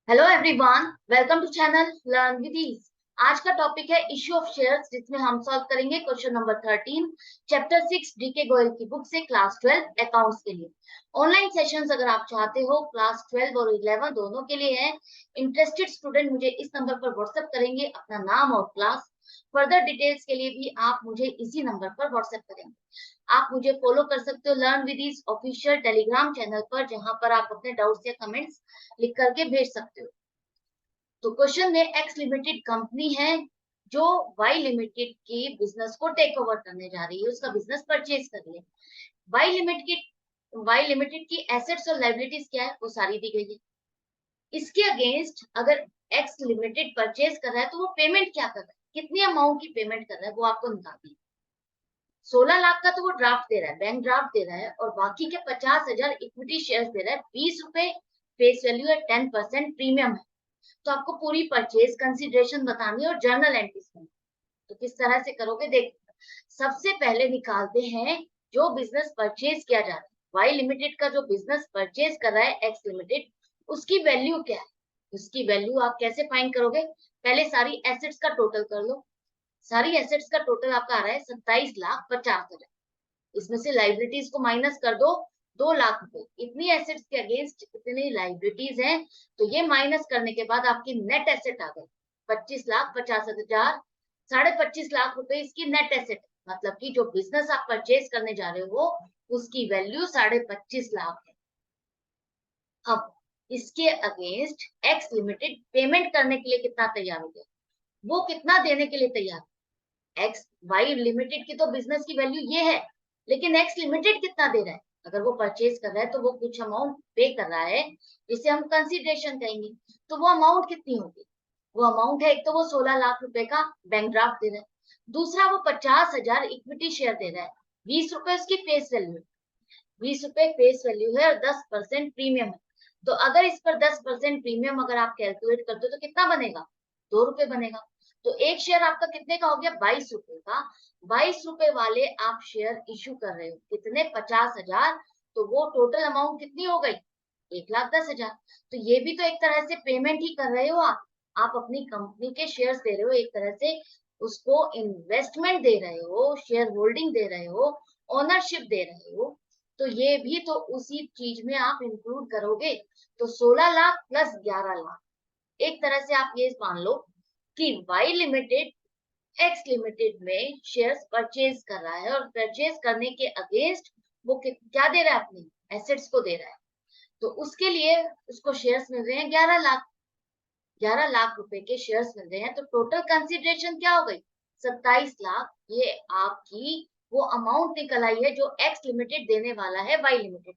Hello everyone, welcome to channel learn with ease. आज का topic है इश्यू ऑफ शेयर्स, जिसमें हम सॉल्व करेंगे question number 13 chapter 6 DK Goyal की बुक से क्लास 12 अकाउंट्स के लिए। ऑनलाइन सेशंस अगर आप चाहते हो क्लास 12 और 11 दोनों के लिए है। इंटरेस्टेड स्टूडेंट मुझे इस नंबर पर व्हाट्सएप करेंगे अपना नाम और क्लास। फर्दर डिटेल्स के लिए भी आप मुझे इसी नंबर पर व्हाट्सएप करेंगे। आप मुझे फॉलो कर सकते हो learn with ease official telegram channel पर, जहां पर आप अपने डाउट्स या कमेंट्स लिख करके भेज सकते हो। तो क्वेश्चन में एक्स लिमिटेड कंपनी है जो वाई लिमिटेड के बिजनेस को टेक ओवर करने जा रही है, उसका बिजनेस परचेज कर रही है। वाई लिमिटेड की एसेट्स और लाइबिलिटीज क्या है वो सारी दी गई है। इसके अगेंस्ट अगर एक्स लिमिटेड परचेज कर रहा है तो वो पेमेंट क्या कर रहा है, कितनी अमाउंट की पेमेंट कर रहा है वो आपको निकालनी है। 16 लाख का तो वो ड्राफ्ट दे रहा है, बैंक ड्राफ्ट दे रहा है, और बाकी के 50,000 इक्विटी शेयर दे रहा है। 20 रुपए फेस वैल्यू है, 10% प्रीमियम है। तो आपको पूरी परचेज कंसीडरेशन बतानी है और जर्नल एंट्रीज में। तो किस तरह से करोगे देख। सबसे पहले निकालते हैं जो बिजनेस परचेज किया जा रहा है। वाई लिमिटेड का जो बिजनेस परचेज कर रहा है एक्स लिमिटेड, उसकी वैल्यू क्या है। उसकी वैल्यू आप कैसे फाइंड करोगे, पहले सारी एसेट्स का टोटल कर लो। सारी एसेट्स का टोटल आपका आ रहा है 27,50,000। इसमें से लाइबिलिटीज को माइनस कर दो, 2 लाख रुपए। इतनी एसेट्स के अगेंस्ट इतनी लाइबिलिटीज हैं, तो ये माइनस करने के बाद आपकी नेट एसेट आ गई 25,50,000। 25.5 लाख रुपए इसकी नेट एसेट, मतलब कि जो बिजनेस आप परचेज करने जा रहे हो उसकी वैल्यू 25.5 लाख है। अब इसके अगेंस्ट एक्स लिमिटेड पेमेंट करने के लिए कितना तैयार हो गया, वो कितना देने के लिए तैयार। एक्स वाई लिमिटेड की तो बिजनेस की वैल्यू ये है, लेकिन एक्स लिमिटेड कितना दे रहा है। अगर वो परचेज कर रहा है तो वो कुछ अमाउंट पे कर रहा है, जिसे हम कंसीडरेशन कहेंगे। तो वो अमाउंट कितनी होगी, वो अमाउंट है, एक तो वो 16 लाख रुपए का बैंक ड्राफ्ट दे रहा है, दूसरा वो 50,000 इक्विटी शेयर दे रहा है। 20 रुपए उसकी फेस वैल्यू है, 20 रुपए फेस वैल्यू है और 10% प्रीमियम है। तो अगर इस पर 10% प्रीमियम अगर आप कैलकुलेट करते हो तो कितना बनेगा, 2 रुपए बनेगा। तो एक शेयर आपका कितने का हो गया, 22 रुपए का। 22 रुपए वाले आप शेयर इश्यू कर रहे हो, कितने, 50,000। तो वो टोटल अमाउंट कितनी हो गई, 1,10,000। तो ये भी तो एक तरह से पेमेंट ही कर रहे हो आप अपनी कंपनी के शेयर्स दे रहे हो, एक तरह से उसको इन्वेस्टमेंट दे रहे हो, शेयर होल्डिंग दे रहे हो, ओनरशिप दे रहे हो। तो ये भी तो उसी चीज में आप इंक्लूड करोगे। तो 16 लाख प्लस 11 लाख, एक तरह से आप ये मान लो कि वाई लिमिटेड एक्स लिमिटेड में शेयर्स परचेज कर रहा है, और परचेज करने के अगेंस्ट वो क्या दे रहा है, अपनी एसेट्स को दे रहा है। तो उसके लिए उसको शेयर्स मिल रहे हैं 11 लाख। 11 लाख रुपए के शेयर्स मिल रहे हैं, तो टोटल कंसिडरेशन क्या हो गई, 27 लाख। ये आपकी वो अमाउंट निकल आई है जो एक्स लिमिटेड देने वाला है वाई लिमिटेड।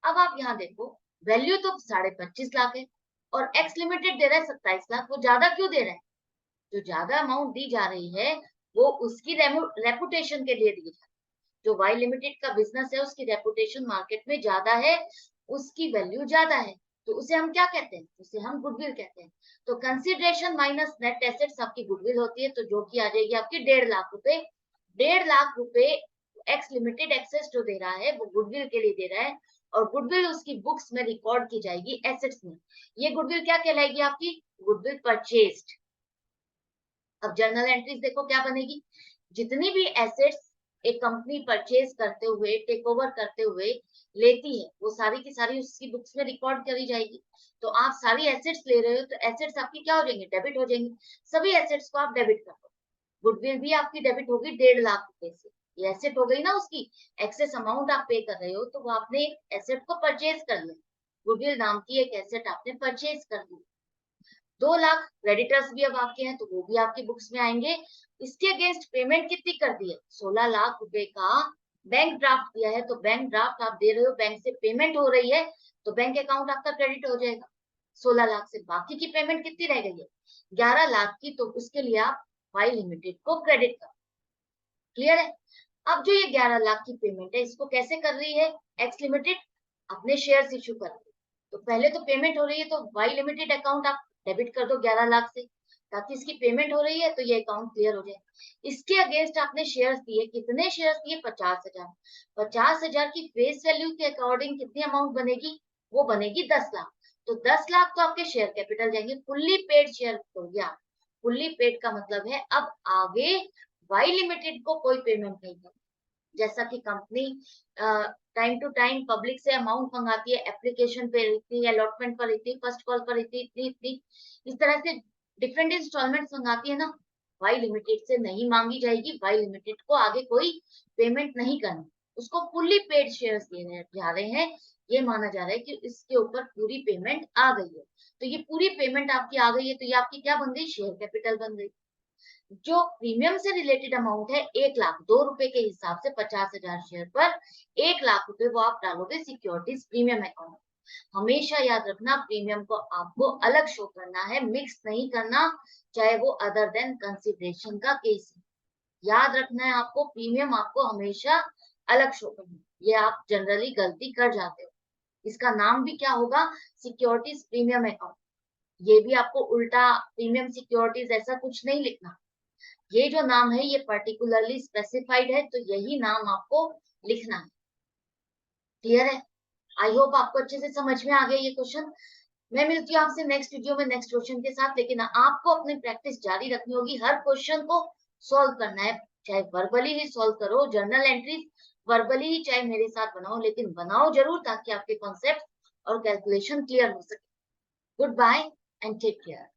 अब आप यहाँ देखो, वैल्यू तो 25.5 लाख है और एक्स लिमिटेड दे रहा है 27 लाख। वो ज्यादा क्यों दे रहा है, जो ज्यादा अमाउंट दी जा रही है वो उसकी रेपुटेशन के लिए दी जा रही है। जो वाई लिमिटेड का बिजनेस है उसकी रेपुटेशन मार्केट में ज्यादा है, उसकी वैल्यू ज्यादा है। तो उसे हम क्या कहते हैं, उसे हम गुडविल कहते हैं। तो कंसिडरेशन माइनस नेट एसेट्स आपकी गुडविल होती है, तो जो कि आ जाएगी आपकी 1.5 लाख रुपए। 1.5 लाख रुपए एक्स लिमिटेड एक्सेस जो दे रहा है वो गुडविल के लिए दे रहा है, और गुडविल उसकी बुक्स में रिकॉर्ड की जाएगी एसेट्स में। ये गुडविल क्या कहलाएगी आपकी, गुडविल परचेज्ड। अब जर्नल एंट्रीज देखो क्या बनेगी। जितनी भी एसेट्स एक कंपनी परचेज करते हुए, टेक ओवर करते हुए लेती है, वो सारी की सारी उसकी बुक्स में रिकॉर्ड करी जाएगी। तो आप सारी एसेट्स ले रहे हो तो एसेट्स आपकी क्या हो जाएंगे, डेबिट हो जाएंगी। सभी एसेट्स को आप डेबिट कर दो। गुडविल भी आपकी डेबिट होगी 1.5 लाख रुपए से, ये एसेट हो गई ना उसकी। एक्सेस अमाउंट आप पे कर रहे हो तो वो आपने एक एसेट को परचेज कर लिया। गुडविल नाम की एक एसेट आपने परचेज कर दी। 2 लाख क्रेडिटर्स भी अब आपके हैं, तो वो भी आपकी बुक्स में आएंगे। इसके अगेंस्ट पेमेंट कितनी कर दी है, 16 लाख रुपए का बैंक ड्राफ्ट दिया है। तो बैंक ड्राफ्ट आप दे रहे हो, बैंक से पेमेंट हो रही है, तो बैंक अकाउंट आपका क्रेडिट हो जाएगा। 16 लाख से बाकी की पेमेंट कितनी रह गई है, 11 लाख की, तो उसके लिए आप वाई लिमिटेड को क्रेडिट करो। क्लियर है। अब जो ये 11 लाख की पेमेंट है इसको कैसे कर रही है एक्स लिमिटेड, अपने शेयर्स इश्यू कर रही है। तो पहले तो पेमेंट हो रही है, तो वाई लिमिटेड अकाउंट आप डेबिट कर दो 11 लाख से, ताकि इसकी पेमेंट हो रही है तो ये अकाउंट क्लियर हो जाए। इसके अगेंस्ट आपने शेयर्स दिए, कितने शेयर्स दिए, 50,000। 50,000 की फेस वैल्यू के अकॉर्डिंग कितनी अमाउंट बनेगी, वो बनेगी 10 लाख। तो 10 लाख तो आपके शेयर कैपिटल जाएंगे, फुल्ली पेड शेयर हो गया। फुल्ली पेड का मतलब है अब आगे वाई लिमिटेड को कोई पेमेंट नहीं करना। जैसा कि company time to time public से अमाउंट मंगाती है, एप्लीकेशन पे इतनी, अलॉटमेंट पर इतनी, फर्स्ट कॉल पर इतनी इतनी इतनी, इस तरह से डिफरेंट इंस्टॉलमेंट मंगाती है ना, वाई लिमिटेड से नहीं मांगी जाएगी। वाई लिमिटेड को आगे कोई पेमेंट नहीं करनी, उसको फुल्ली पेड शेयर्स देने जा रहे हैं। ये माना जा रहा है कि इसके ऊपर पूरी पेमेंट आ गई है। तो ये पूरी पेमेंट आपकी आ गई है, तो ये आपकी क्या बन गई, शेयर कैपिटल बन गई। जो प्रीमियम से रिलेटेड अमाउंट है 1,02 रुपए के हिसाब से 50,000 शेयर पर 1,00,000 रुपए वो आप डालोगे सिक्योरिटीज प्रीमियम अकाउंट। हमेशा याद रखना, प्रीमियम को आपको अलग शो करना है, मिक्स नहीं करना, चाहे वो अदर देन कंसिडरेशन का केस है। याद रखना है आपको, प्रीमियम आपको हमेशा अलग शो करना है। ये आप जनरली गलती कर जाते हो। इसका नाम भी क्या होगा, सिक्योरिटीज प्रीमियम अकाउंट। ये भी आपको उल्टा प्रीमियम सिक्योरिटीज ऐसा कुछ नहीं लिखना। ये जो नाम है ये पर्टिकुलरली स्पेसिफाइड है, तो यही नाम आपको लिखना है। क्लियर है? आई होप आपको अच्छे से समझ में आ गया ये क्वेश्चन। मैं मिलती हूँ आपसे नेक्स्ट वीडियो में नेक्स्ट क्वेश्चन के साथ, लेकिन आपको अपनी प्रैक्टिस जारी रखनी होगी, हर क्वेश्चन को सॉल्व करना है। चाहे वर्बली ही सॉल्व करो, जर्नल एंट्रीज वर्बली ही चाहे मेरे साथ बनाओ, लेकिन बनाओ जरूर, ताकि आपके कॉन्सेप्ट और कैलकुलेशन क्लियर हो सके। Goodbye and take care.